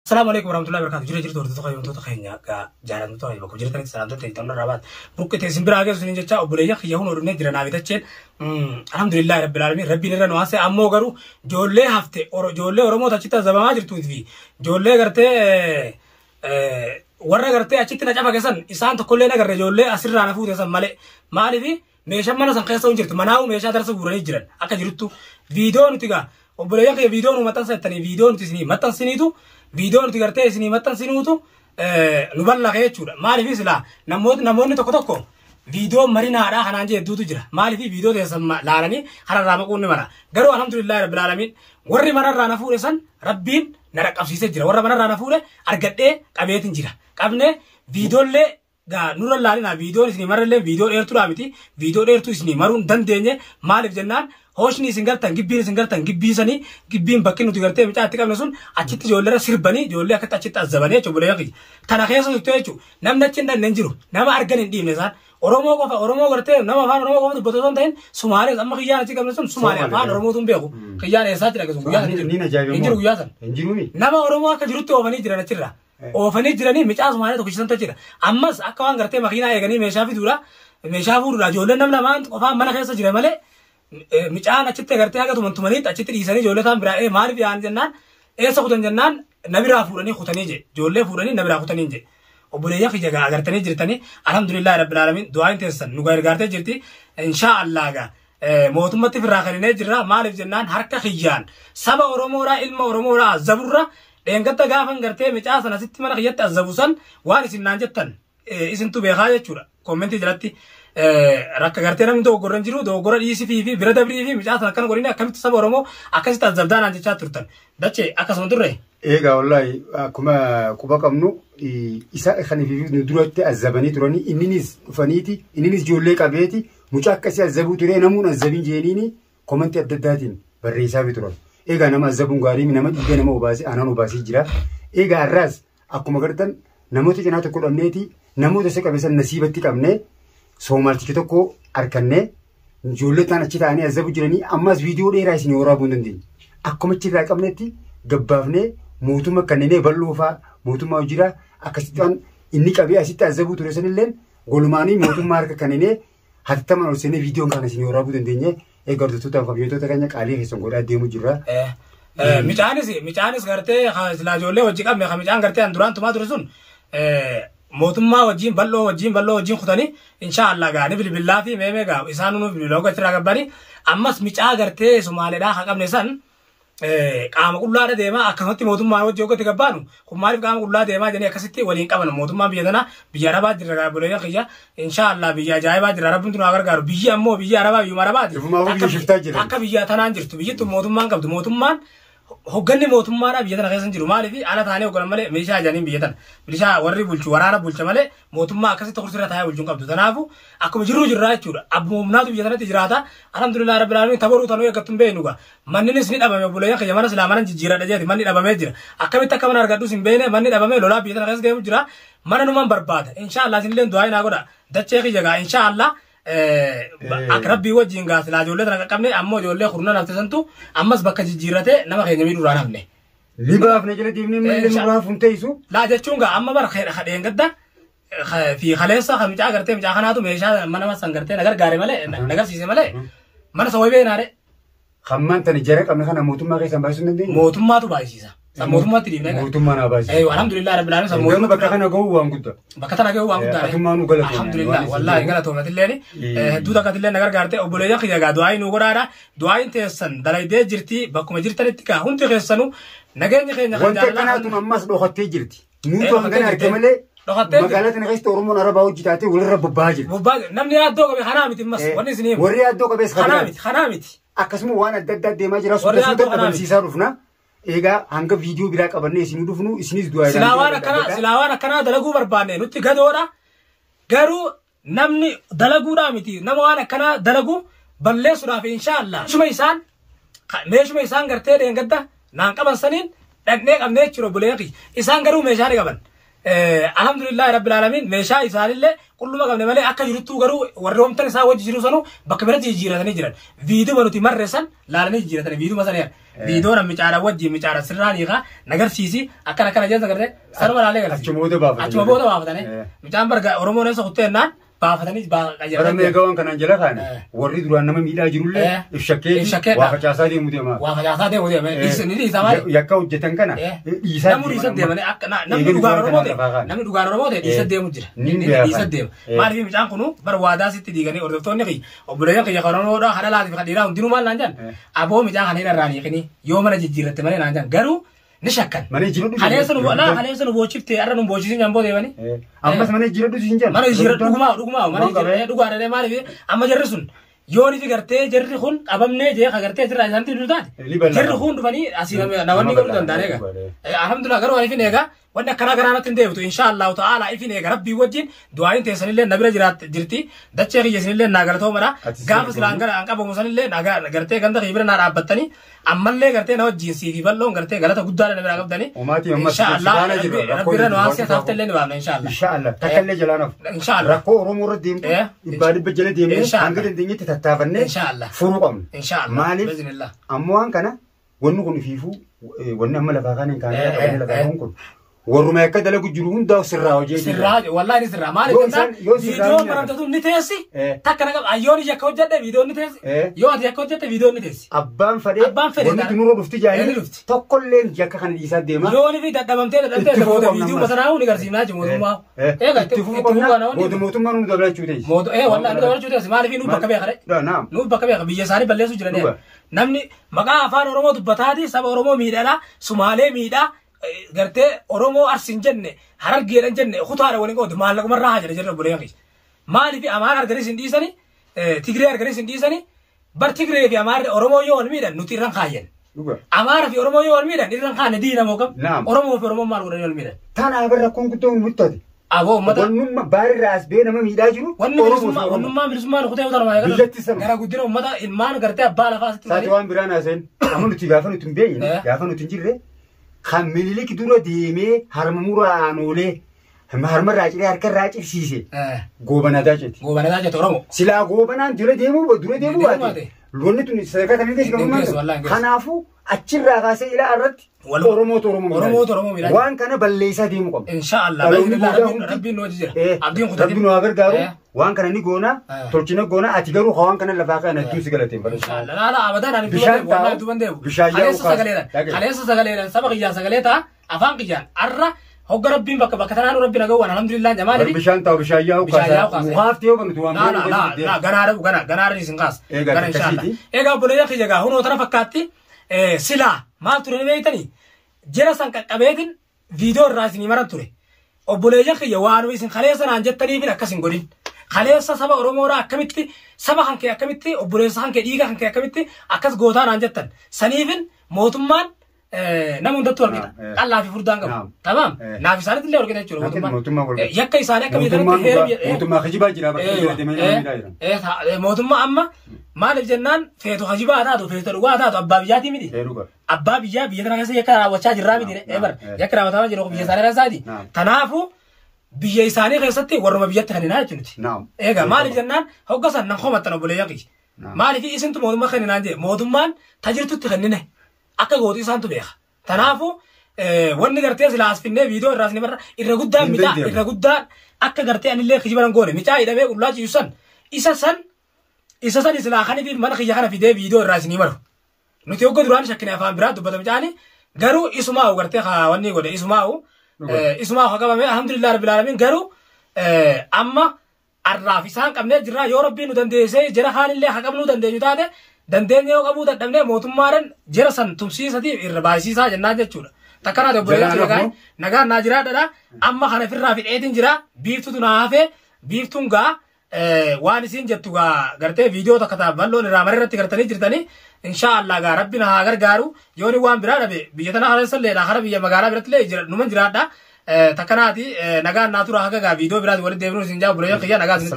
السلام عليكم ورحمة الله وبركاته. جري دور تخيل أنتو تخيلنا كجارة أنتو هاي بكو جري تاني سلام تاني تمر رابط بروك تيسين براعي سنين جتا وبليجا خيهون ورنة جرنا بيتشين الحمد لله رب العالمين ربي نرى نواسة أمو غرو جولة هفته جولة ورمو تأشيتا زبما جرتو في جولة غرتة ورا غرتة أشيتا نجابا كسان إنسان تقولنا غرة جولة أسر رانا فوت كسان مالي في ميشا منا سانقيا سون جرت مناو ميشا درس غورني جرن أكا جرتو فيديو نتيجا وبليجا خي فيديو نمتن سنتني فيديو نتيجني متن سنيتو فيديو نتيجرتي سني متن سنوتو نبلا غيتشورا مالي في سلا نمون تكو فيديو مرينا على هنانجي دوتو جرا مالي في فيديو ده سما لارني هرا رامكون نمرا غرو الحمد لله رب العالمين وري مرا رانا فورسن ربين نرك افسيس جرا ورا مرا رانا فوره ارغدي قبيتين جرا قبنه فيديو له ga nura lali na video ni marale video ertu amiti video ertu isni marun dandenye malif jannan hoshni singaltan gibbi sani gibbin bakkin uti garte mi taati qabna sun achitti jollera sirbani jolle akka achitti azabani chobule yaqi tana khaysa tutechu namna chinda nenjiru nama arganin dimne san oromo garte nama fan oromo qofa boton tayin sumale amma khiyana ti qabna sun sumale fan oromo tum beeku khiyana esati laga sun guya nenjiru guya san nenjiruni nama oromo akka jirutti ofani jirana chirra ofani jirani micaas maale to kishan to jira ammas akka waan garte makina eegani meeshaa fuudura jolle namna maan qofa mana keessa jira male micaan achitti garte haga tumantumaniit achitti dhiisanii jolle taan biraa maaliif yaan jennaan eessa kutan jennaan nabiraa fuudhanii kutanii je jolle fuudhanii nabiraa kutanii je obboleeyyan kiyya agartanii jirtanii alhamdulillah rabbil alamin du'aan teessan nu gargaartee jirti insha Allah ga mootummatti firraa kaninee jirra maaliif jennaan harka kiyyaan saba oromoora ilma oromoora zaburra dengata gaafan garte micaasana sitti mana kiyyatti azabusan waan isin naan jettan isintu beekaa jechuudha kommenti jalatti rakka garte namni dogoran jiru dogora dhiisi fi bira dabrii fi micaasana akkana godhine akkamitti saba oromoo akkasitti azabdaan aan jechaa turtan dache akkasuma turre eegaa wallahi akkuma quba qabnu isa khani fi nu duratti azabanii turani inninis dhufaniiti inninis ijoollee qabeeti mucaa akkasii azabuu ture namuun azabin jeeniini kommenti adda addaatiin barreessaa fi turan eegaa nama azabun gaarii nama dhiiga nama obaasee aanaan obaasee jira eegaa arraas akkuma gartan namoota cinaa tokko dhabneeti namoota isa qabeessan nasiibatti qabnee soomaaltichi tokko arkannee ijoollee taan achi ta'anii azabu jiranii ammas viidiyoo dheeraa isin waraabuu hin dandeenye akkuma achi irraa qabnetti gabbaafnee mootummaa kanneenee bal'oofaa mootummaa hojira akkasittaan inni qabee asitti azabuu ture sanilleen golumaanii mootummaa harka kanneenee hatattaman ol seenee viidiyoon kana isin waraabuu dandeenye eegardotootaaf qabiyyootota keenya qaalii keessan godhaa deemuu jirra. Micaanis gartee silaa ijoollee hojii qabne kan micaan gartee an duraan tumaa ture sun mootummaa wajjin bal'oo kutanii insha Allah gaani bilbilaa fi meemee gaa isaan nu bilbilaa gachirraa gabbani ammas micaa gartee Somaaleedhaa haa qabne san qaama qullaadha deemaa akkasumatti mootummaa wajjin hoggatti gabbaanu kun maaliif qaama qullaa deemaa jennee akkasitti waliin qaban mootummaan biyya tanaa biyya arabaa jirra gaaboleeyyan kiyya insha Allah biyya ajaa'ibaa jirra rabbiin tunu gargaaru biyyi ammoo biyya arabaa biyyuma arabaati akka biyya tanaan jirtu biyyi tun mootummaan qabdu mootummaan hogganni mootummaadhaa biyya tana keessa jiru maaliif ala taanee hogganan malee meeshaa ajaaniin biyya tana meeshaa warri bulchu waraana bulcha malee mootummaa akkasitti kursirra taa'ee bulchuun qabdu tanaafu akkuma jirru jirraa jechuudha abbumnaatu biyya tanatti jiraata alhamdulillah rabbil alamin tabaruu tanuu eeggattuun beenu gaa manninis ni dhabame buleeyyan kiyya mana silaa mana jijjiiradha jeeti manni dhabamee jira akkamitti akka mana argadhus hin beene manni dhabamee lolaa biyya tana keessa deemu jira mana numan barbaada insha Allah isinillee du'aa naa godha dachee kiyya gaa insha Allah akrabbii wajjin gaa silaa ijoollee tana qaqqabne ammoo ijoollee kurnan hafte santu ammas bakka jijjiirrate nama keenya miidhuudhaan hafne. Libaafne jala deemnee malee muraaf hin teessu. Laa jechuun gaa amma bara hadheen gadda fi khaleessa kan micaa gartee micaa kanaatu meeshaa mana masan gartee nagargaare malee nagarsiise malee mana sawwee beenaare. Hammaan tani jara qabne kana mootummaa keessan baasuu dandeenye. Mootummaatu baay'isiisa. Mootummaatti dhiibnee. Mootummaan haa baay'isiisa. Alhamdulillah rabbil alamin mootummaa bakka kana gahuu waan guddaa. Bakka tana gahuu waan guddaa. Mootummaan nu galatoomne. Alhamdulillah wallahi galatoomatillee hedduu takkatillee nagargaarte obboleeyyan kiyya gaa du'aayi nu godhaadha du'aayin teessan dalaydee jirti bakkuma jirtanitti kaa hundi keessanu nageenya keenya kan jaalala. Wanta kanaatu ammas dhokattee jirti. Nuutu hangana arge malee. Magaalaa tana keessatti Oromoon Arabaa hojii taatee walirra bobba'aa jirti. Namni yaaddoo qabe kanaa miti mas wanni isin himu. Warri yaaddoo qabees kanaa miti. Akkasuma waan adda addaa deemaa jira suuta qabansiisaa dhufna. Egaa hanga viidiyoo biraa qabannee isin dhufnu isinis du'aa silawaan akkanaa dalaguu barbaanne nutti gadoodha. Garuu namni dalaguudhaa miti nama waan akkanaa dalagu balleessuudhaaf insha Allah. Meeshuma isaan gartee dheengadda naan qaban saniin dhaqnee qabnee jira buleeqi isaan garuu meeshaa ni qaban. الحمد لله رب العالمين مشى إسرائيل الله كل ما قبل ملء أكثر يرتو قرو ورهم تاني ساوى جيروسانو بكبرت يجيرا تاني جيران فيديو منو تمر رسن لا لني جيرا تاني فيديو مثلا فيديو نم مشارة وجه مشارة سرّاني كا نجار سيسي أكنا أكنا جالس كرده سرّ ولا عليه أشموده بافة أشموده بافة تاني مشان برجع أورمون ناس خطة النان بافة تاني أنا ميجاون كان أنجلا خان ورد روان نما ميلا جرولة إفشكة وافجاسا دي موديما وافجاسا دي موديما إيسني سامي يكاو جتن كنا نمو ريسد ديما نمو دوغان رموده ريسد ديما جرا ريسد ديما ما في مجان كنو بروادا ست ديغاني أردفتوني كي أبريان كي يخرون ودا هذا لازم خديرا وندينو مال نانجان أبو مجان خنينا راني كني يوم أنا جيرت مالي نانجان غرو نشكل خلينا سنو لا خلينا سنو بوشيف تي أرنو بوشيسين جنبو ديواني أما سمعني جيرت دوسينجان ما نجيرت دوغما ما نجيرت دوغارة ده ما ليه أما جرسون يوني في كرتة جرّي خون أبامني جه خكرتة ترى جانتي دودات جرّي خون دفني أسيرة نواني كم دندانيكا الحمد لله كرو عارفين إيجا وانا كنا تندهو إن شاء الله تعالى عارفين إيجا ربي وجين دعائين تسني لله نبرة جرتي دتشي يسني لله ناقرته مرا قابس لانقر أنك بمسني لله ناقر قرتة كندا خبرة نار أبتني أمّل لله قرتة نو جنسي في بالله قرتة غلطة قدّار نبرة قبضني إن شاء الله ربي رنواسي ثابت لله نبامنا إن شاء الله إن شاء الله تكلّي جلانه إن شاء الله ركو رمور الدين يبادي بجلة دين أنقر الدنيا تتتابني إن شاء الله فروقهم إن شاء الله مالي بإذن الله أموان كنا ونقول فيفو ونعمل لفاقان كان لفاقان كن ورما كده لقوا جرون ده سرّا وجيه سرّا والله إني سرّا ما لك فيديو مرة تقول نتيسي تكنا قبل أيوني يكوت جدّ فيديو نتيسي يوم يكوت جدّ فيديو نتيسي أبان فريد ونتنور رفتي جاي تقول لين جاك خان يساد ديما يوني في دممتي ده فيديو مثلا هو نقرسي ما جمود ما موت ما ندبل شوتيس مود والله ندبل شوتيس ما في نوب بكبي خير لا نعم نوب بكبي خير بيجساري بلّي سجرني نمني مقا أفان أورمو دبتادي سب أورمو ميدا سومالي ميدا قرتي أورمو أرسين جنة هرر جيران جنة خطارة ولينكو دمال لكم مرة حاجة جرب بوليانكيش مالي في أمار أرجريس إنديساني تيجري أرجريس إنديساني بر تيجري في أمار أورمو يوم ميدا نطيران خاين أمار في أورمو يوم ميدا نطيران خان دينا موكم أورمو في أورمو مال ورا يوم ميدا تانا أبغى أكون كتوم متدي أبو متى ونما بار راس بين ما ميدا جرو ونما مرسما نخطيه وترى ما يقدر كنا قدينا متى إلمان قرتي أبالة فاست ساتوان برانا زين أمون تيجافن وتنبين يافن وتنجري خمّل لك دورة ديمة هرمورا عنولة هرمر راجع هركر راجع سيسي غوبنا داجت أورمو سلا غوبنا دورة ديمو دورة ديمو واتي لون توني سرقة تاني كيس كمان خنافو أشير راغاسة إلى أرد أورمو وان كان بلّيسا ديمو كم إن شاء الله بإذن الله ربي نوجزه ربي نوافر قارو وان كان نيجونا تركينا جونا أتيجرو خوان كان لفاقة نتوسي قلتين إن شاء الله لا أبدا أنا والله دوبنديو خلينا سجلنا سبق يا سجلتا أفهم كيان أرّا هو ربي بكتنا ربنا جوا الحمد لله جمالي بشان تاو بشايا وكذا مخافتي وكن توام لا غنار نسنقاس غنار إن شاء الله إيجا بوليا كي جا هون وترى فكاتي سلا ما ترى بيتني جرسان كابيتين فيديو راسني مرة ترى وبوليا كي جوانو يسن خلينا سنانجت تاني في نكاسين قولين خلينا سبا أورمورا أكملتي سبا هنك أكملتي وبوليا هنك إيجا هنك أكملتي أكاس غوتان أنجتن سنيفن موتمان نمون دكتور كده الله في فردان كم تمام نافي سالة اللي أورجنا يجوا يكّا يسالة كم يدرك موتما خجيبا جرا موتما أما ما لجنان فيتو خجيبا هذا فيتو لغوا هذا أبا بيجاتي مدي أبا بيجا بيجنا كذا يكّا وشاج الرامي دي إبر يكّا وتامن جرو بيجا سالة رزادي تنافو بيجا يساني كذا ورما بيجا تهنينا جنتي إيجا ما لجنان هو قصة نخوم التنبولي يقيش ما لفي اسم موتما خنينا جي موتمان تجربة تهنينه akka gooti isaantu beeka tanaafu wanni gartee sila asfinne viidiyoo irraa sinii barra irra guddaan micaa irra guddaan akka gartee anillee kijibanan goone micaa hidhamee qullaa ciisan isa san islaa kaniif mana kiyya kana fidee viidiyoo irraa sinii maru nuti hogga duraan shakkine afaan biraa dubbata micaani garuu isumaa'u gartee wanni godhe isumaa'u qabame alhamdulillah rabbil alamin garuu amma arraaf isaan qabnee jirraa yoo rabbiin nu dandeessee jara kaanillee haqabnuu dandeenyu taate dandeenye yoo qabuu dadhabnee mootummaadhaan jara san tumsiisatiif irra baay'isiisaa jennaan jechuudha. Takkanaa obboleeyyan nagaan naa jiraadha amma kana firraa fidheetiin jira biiftutu naa hafee biiftuun gaa waan isiin jettu gaa gartee viidiyoo takka ta'a bal'oon irraa mara irratti gartanii jirtanii inshaallah gaa rabbi na haa gargaaru yooni waan biraa dhabe biyya tana haleessalleedha hara biyya magaalaa birattillee numan jiraadha. Takkanaati nagaan naa tura haga gaa viidiyoo biraati walitti deebinuun isin jaa obboleeyyan kiyya nagaa isin